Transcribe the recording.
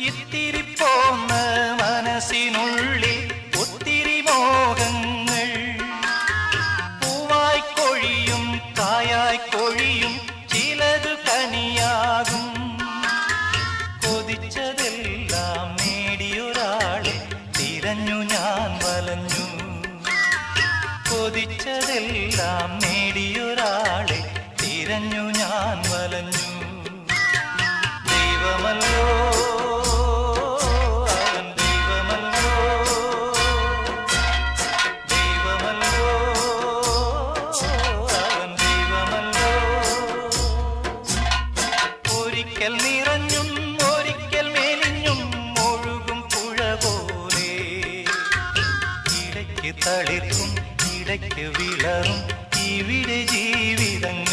ഇത്തിരി പോന്ന മനസ്സിനുള്ളിൽ ഒത്തിരി മോഹങ്ങൾ പൂവായി കൊഴിയും കായായി കൊഴിയും ചിലത് കനിയാകും കൊതിച്ചതെല്ലാം നേടിയൊരാളെ തിരഞ്ഞു ഞാൻ വലഞ്ഞു കൊതിച്ചതെല്ലാം നേടിയൊരാളെ തിരഞ്ഞു ഞാൻ വലഞ്ഞു ദൈവമല്ലോ അവൻ ദൈവമല്ലോ ദൈവമല്ലോ അവൻ ദൈവമല്ലോ ഒരിക്കൽ നിറഞ്ഞും ഒരിക്കൽ മെലിഞ്ഞും ഒഴുകും പുഴ പോലെ ഇടയ്ക്ക് തളിർക്കും ഇടയ്ക്ക് വിളറും ഇവിടെ ജീവിതങ്ങൾ